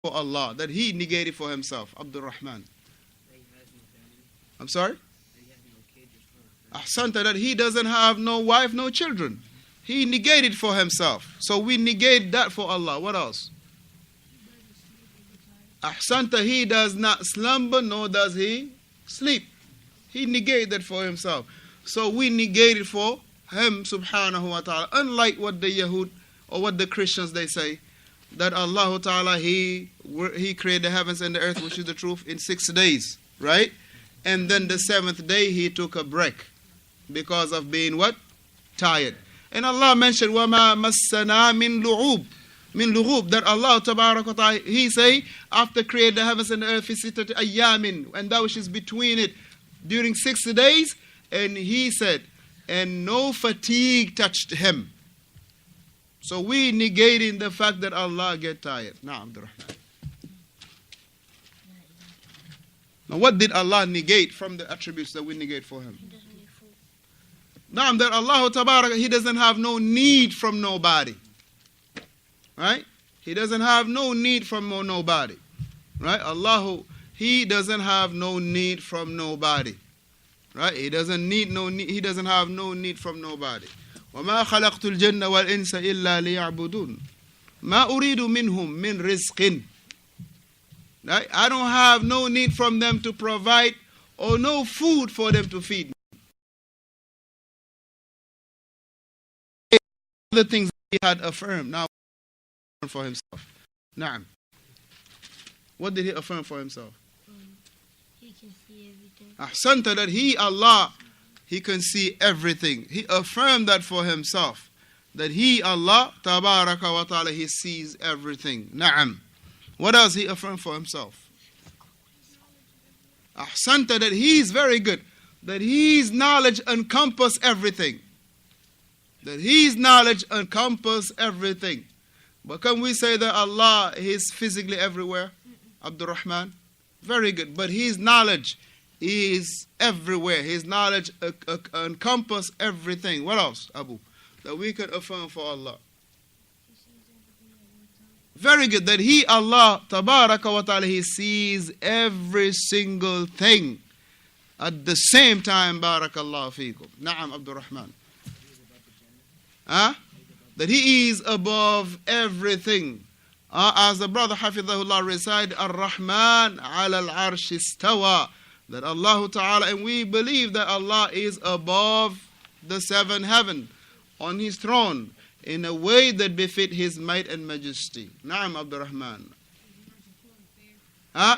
for Allah, that he negated for himself? Abdul Rahman. I'm sorry? Ahsanta, that he doesn't have no wife, no children. He negated for himself. So we negate that for Allah. What else? Ahsanta, he does not slumber, nor does he sleep. He negated that for himself. So we negate it for him, subhanahu wa ta'ala. Unlike what the Yahud or what the Christians, they say, that Allah ta'ala, he created the heavens and the earth, which is the truth, in 6 days, right? And then the 7th day, he took a break because of being what? Tired. And Allah mentioned, وَمَا مَسَّنَا مِن لُعُوبٍ min lughub, that Allah tabarak wa ta'ala, he say, after creating the heavens and the earth, he sittati ayyamin, and that which is between it during 6 days, and he said, and no fatigue touched him. So we negating the fact that Allah get tired. Now, Abdurrahman. Now what did Allah negate from the attributes that we negate for him? Now that Allah tabarak, he doesn't have no need from nobody. Right? He doesn't have no need from nobody. Right? Allah, he doesn't have no need from nobody. Right? He doesn't have no need from nobody. وَمَا خَلَقْتُ الْجَنَّ وَالْإِنسَ إِلَّا لِيَعْبُدُونَ مَا أُرِيدُ مِنْهُمْ مِنْ رِزْقٍ. Right? I don't have no need from them to provide, or no food for them to feed me. The things he had affirmed. Now for himself. Naam. What did he affirm for himself? He can see everything. Ahsanta, that he, Allah, he can see everything. He affirmed that for himself. That he, Allah, tabaraka wa ta'ala, he sees everything. Naam. What else he affirmed for himself? Ahsanta, that he is very good. That his knowledge encompasses everything. That his knowledge encompasses everything. But can we say that Allah is physically everywhere? Abdul Rahman? Very good. But his knowledge is everywhere. His knowledge encompasses everything. What else, Abu? That we can affirm for Allah. Very good. That he, Allah, tabaraka wa ta'ala, he sees every single thing at the same time. Barakallahu feekum. Naam, Abdul Rahman. Huh? That he is above everything. As the brother Hafidhahullah recited, Ar-Rahman ala al-Arsh istawa. That Allah Ta'ala, and we believe that Allah is above the 7th heaven on his throne in a way that befit his might and majesty. Naam, Abdul Rahman.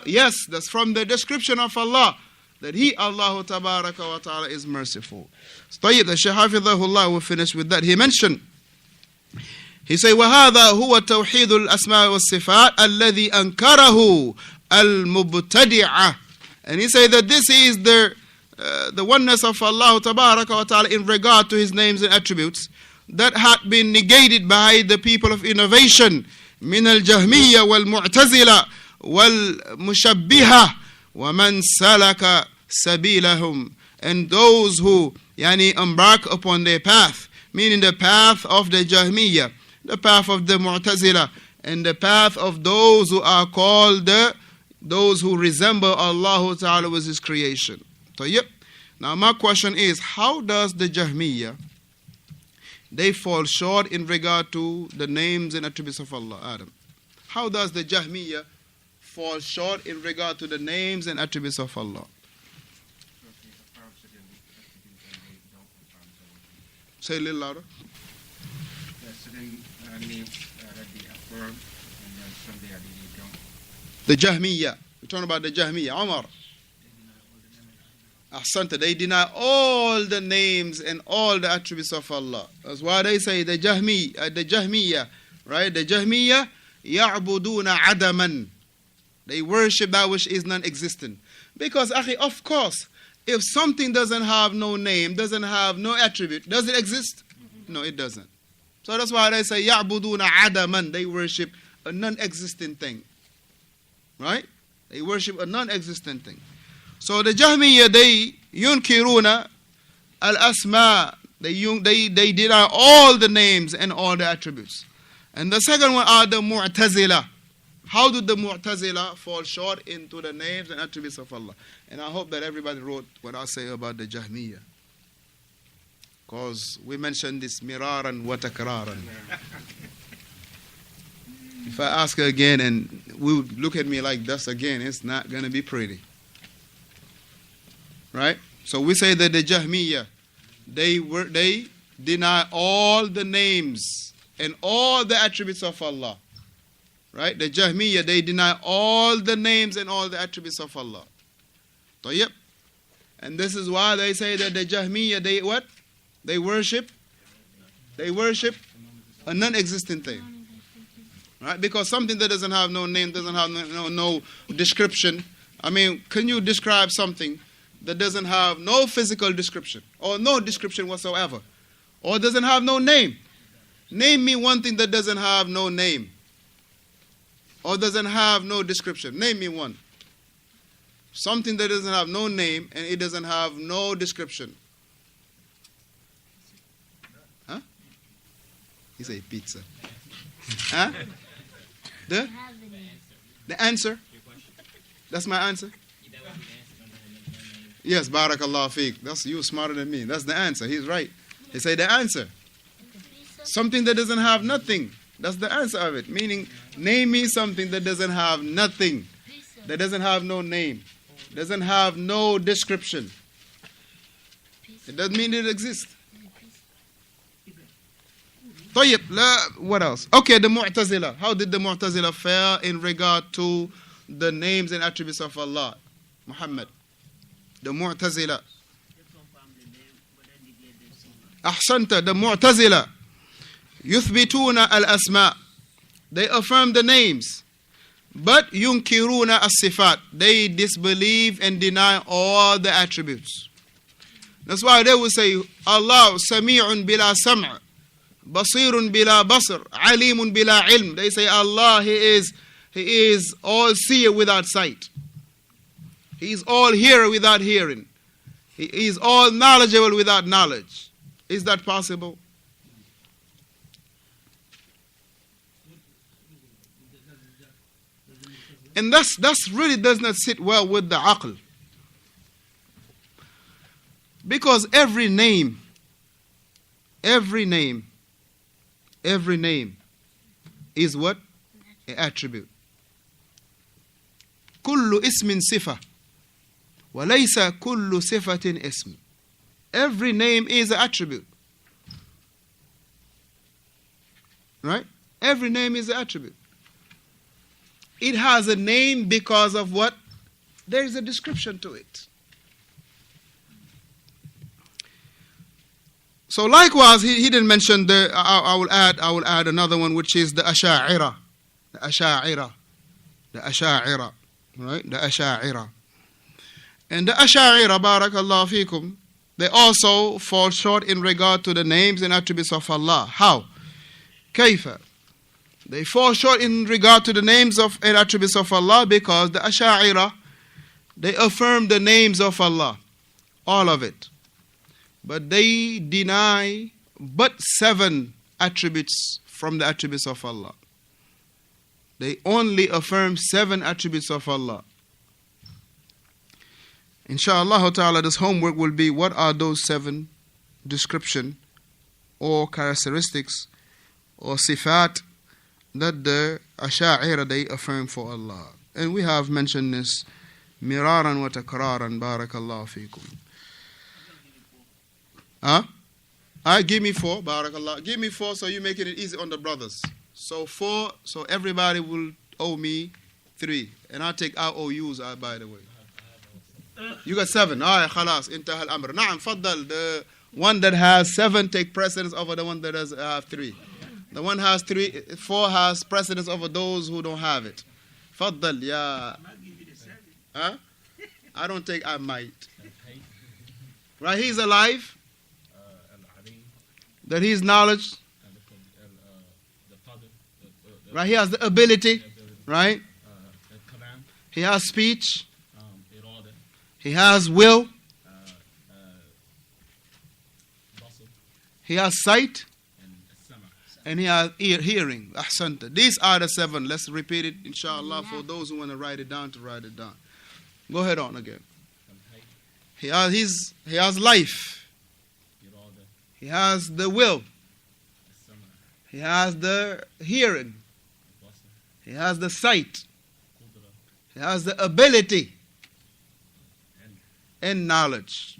Yes, that's from the description of Allah. That he, Allah Tabaraka wa Ta'ala, is merciful. So, the Shaykh Hafidhahullah will finish with that. He mentioned, he said, وَهَذَا هُوَ تَوْحِيدُ الْأَسْمَاءِ وَالصِّفَاتِ الَّذِي أَنْكَرَهُ الْمُبْتَدِعَةِ. And he said that this is the oneness of Allah Tabaraka wa Ta'ala in regard to his names and attributes that had been negated by the people of innovation, مِنَ الْجَهْمِيَّةِ وَالْمُعْتَزِلَةِ وَالْمُشَبِّهَةِ وَمَنْ سَلَكَ سَبِيلَهُمْ. And those who embark upon their path, meaning the path of the Jahmiyyah, the path of the Mu'tazila, and the path of those who are called those who resemble Allah Ta'ala with his creation. So, yep. Now my question is, how does the Jahmiyyah, they fall short in regard to the names and attributes of Allah? Adam, how does the Jahmiyyah fall short in regard to the names and attributes of Allah? Say a little louder. Certain names that they affirm, and then some they don't. The Jahmiyyah. We're talking about the Jahmiyyah. Umar. Ahsanta. They deny all the names and all the attributes of Allah. That's why they say the Jahmiyyah, right? The Jahmiyyah, يَعْبُدُونَ عَدَمًا. They worship that which is non-existent. Because, of course, if something doesn't have no name, doesn't have no attribute, does it exist? No, it doesn't. So that's why they say, يَعْبُدُونَ عَدَمًا. They worship a non-existent thing. Right? They worship a non-existent thing. So the Jahmiyyah, they yunkiruna al-asma. They deny all the names and all the attributes. And the second one are the Mu'tazila. how do the Mu'tazila fall short into the names and attributes of Allah? And I hope that everybody wrote what I say about the Jahmiyyah. Because we mentioned this miraran wa takraran. If I ask her again and will look at me like this again, it's not going to be pretty. Right? So we say that the Jahmiyyah, they deny all the names and all the attributes of Allah. Right? The Jahmiyyah, they deny all the names and all the attributes of Allah. طيب. And this is why they say that the Jahmiyyah, they what? They worship a non-existent thing. Right? Because something that doesn't have no name, doesn't have no description. I mean, can you describe something that doesn't have no physical description or no description whatsoever, or doesn't have no name? Name me one thing that doesn't have no name or doesn't have no description. Name me one. Something that doesn't have no name and it doesn't have no description. Huh? He say pizza. Huh? The answer? That's my answer? Yes, barakallah fiqh. That's you smarter than me. That's the answer. He's right. He say the answer. Something that doesn't have nothing. That's the answer of it. Meaning, name me something that doesn't have nothing. That doesn't have no name. Doesn't have no description. It doesn't mean it exists. طيب, what else? Okay, the Mu'tazila. How did the Mu'tazila fare in regard to the names and attributes of Allah? Muhammad. The Mu'tazila. Ahsanta, the Mu'tazila. Yuthbituna al-asma. They affirm the names. But yunkiruna as-sifat. They disbelieve and deny all the attributes. That's why they will say, Allah sami'un bila sam'. Basirun bila basr, alimun bila ilm. They say Allah, He is all seer without sight. He is all hearer without hearing. He is all knowledgeable without knowledge. Is that possible? And that's really does not sit well with the aql. Because every name is what? An attribute. كل اسم صفة وليس كل صفة اسم. Every name is an attribute. Right? Every name is an attribute. It has a name because of what? There is a description to it. So likewise, he didn't mention the. I will add another one, which is the Asha'ira, right? The Asha'ira, and the Asha'ira, barakallahu fikum, they also fall short in regard to the names and attributes of Allah. How? Kaifa? They fall short in regard to the names and attributes of Allah because the Asha'ira, they affirm the names of Allah, all of it. But they deny but 7 attributes from the attributes of Allah. They only affirm 7 attributes of Allah. Inshallah ta'ala, this homework will be what are those 7 description or characteristics or sifat that the Asha'ira they affirm for Allah. And we have mentioned this miraran wa takraran, barakallahu fikum. Give me 4, barakallah. Give me 4 so you making it easy on the brothers. So 4, so everybody will owe me 3. And I'll take IOUs out, by the way. You got 7. All right, khalas, intahal amr. Na'am, faddal. The one that has 7 take precedence over the one that has 3. The one has 4 has precedence over those who don't have it. Faddal, yeah. I don't take I might. Right, he's alive. That he is knowledge. Right, he has the ability. Right? He has speech. He has will. He has sight. And he has hearing. Ahsanta. These are the 7. Let's repeat it, inshallah, for those who want to write it down, to write it down. Go ahead on again. He has life. He has the will. He has the hearing. He has the sight. He has the ability and knowledge.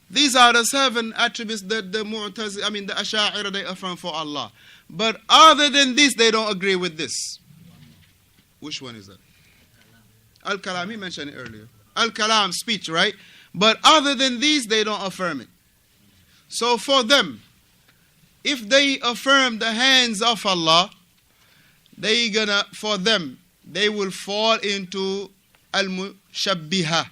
These are the 7 attributes that the Asha'ira, they affirm for Allah. But other than this, they don't agree with this. Which one is that? Al-Kalam, he mentioned it earlier. Al-Kalam, speech, right? But other than these, they don't affirm it. So for them, if they affirm the hands of Allah, they will fall into al-mushabbiha,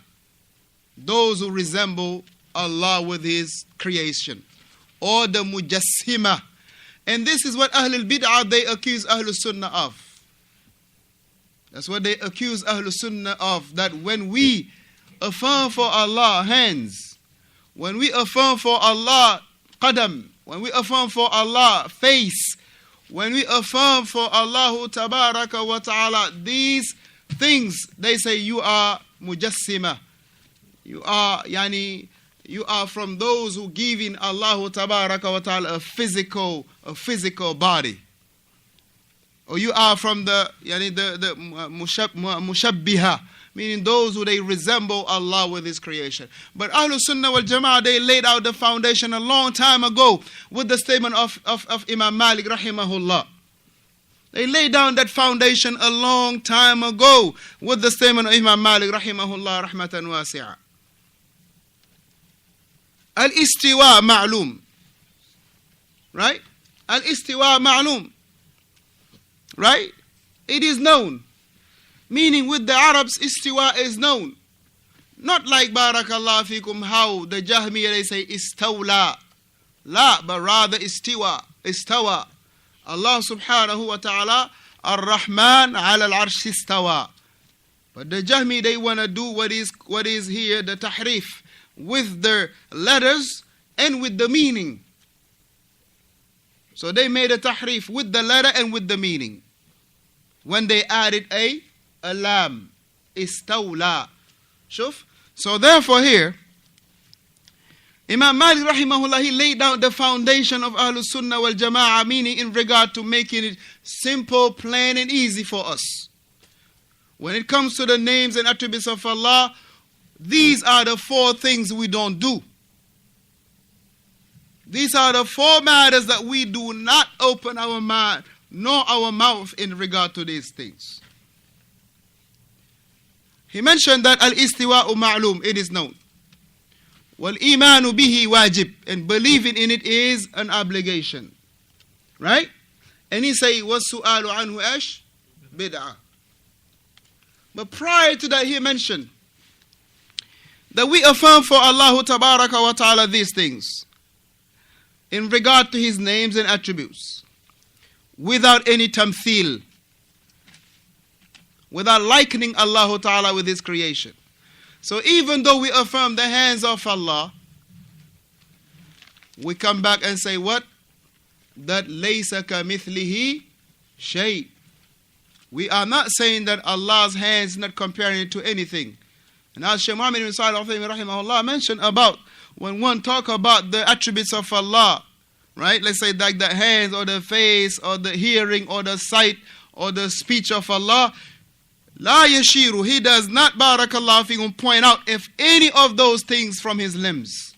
those who resemble Allah with His creation, or the mujassima. And this is what Ahlul Bid'ah, they accuse Ahlul Sunnah of. That's what they accuse Ahlul Sunnah of, that when we affirm for Allah hands, when we affirm for Allah qadam, when we affirm for Allah face, when we affirm for Allah tabaraka wa ta'ala, these things, they say you are mujassima. You are from those who give in Allah tabaraka wa ta'ala a physical body. Or you are from the mushabbiha, meaning those who they resemble Allah with His creation. But Ahlul Sunnah wal Jama'ah, they laid out the foundation a long time ago with the statement of Imam Malik rahimahullah. They laid down that foundation a long time ago with the statement of Imam Malik rahimahullah rahmatan wasi'a. Al-istiwa ma'lum. Right? Al-istiwa ma'lum. Right? It is known. Meaning with the Arabs, istiwa is known. Not like barakallah fikum, how the Jahmiyyah, they say istawla. La, but rather istiwa. Istawa. Allah subhanahu wa ta'ala, ar-Rahman ala al-arsh istawa. But the Jahmi, they want to do what is here, the tahrif, with their letters and with the meaning. So they made a tahrif with the letter and with the meaning. When they added a lam, istawla. Shuf? So therefore here, Imam Malik rahimahullah, he laid down the foundation of Ahlul Sunnah wal Jama'ah, meaning in regard to making it simple, plain and easy for us. When it comes to the names and attributes of Allah, these are the 4 things we don't do. These are the 4 matters that we do not open our mind nor our mouth in regard to these things. He mentioned that al-istiwa'u ma'lum, it is known. Wal-imanu bihi wajib, and believing in it is an obligation. Right? And he say, was-su'alu anhu ash bid'ah. But prior to that, he mentioned that we affirm for Allah tabaraka wa ta'ala these things in regard to His names and attributes, without any tamthil, without likening Allah ta'ala with His creation. So even though we affirm the hands of Allah, we come back and say what? That laysa kamithlihi shay. We are not saying that Allah's hands, not comparing it to anything. And as Shaykh Muhammad ibn Salih rahimahullah mentioned about when one talk about the attributes of Allah, right? Let's say like the hands or the face or the hearing or the sight or the speech of Allah, la yashiru, He does not, barakallahu fikum, point out if any of those things from His limbs.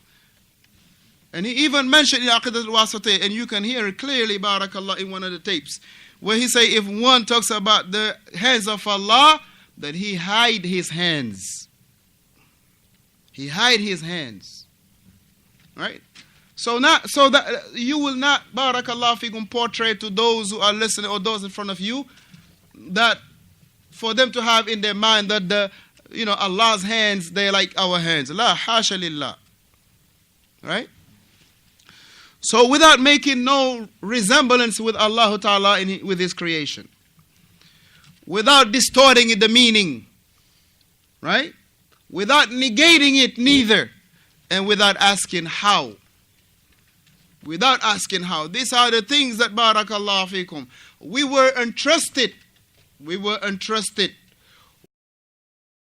And he even mentioned in Aqidat al-Wasaabee, and you can hear it clearly, barakallah, in one of the tapes, where he say if one talks about the hands of Allah, that He hide His hands. He hide His hands. Right? So that you will not, barakallah fikum, portray to those who are listening or those in front of you, that for them to have in their mind that Allah's hands, they're like our hands. La hasha lillah. Right? So without making no resemblance with Allah Ta'ala with His creation, without distorting the meaning, right? Without negating it neither, and without asking how. without asking how. These are the things that barakallahu fikum we were entrusted. We were entrusted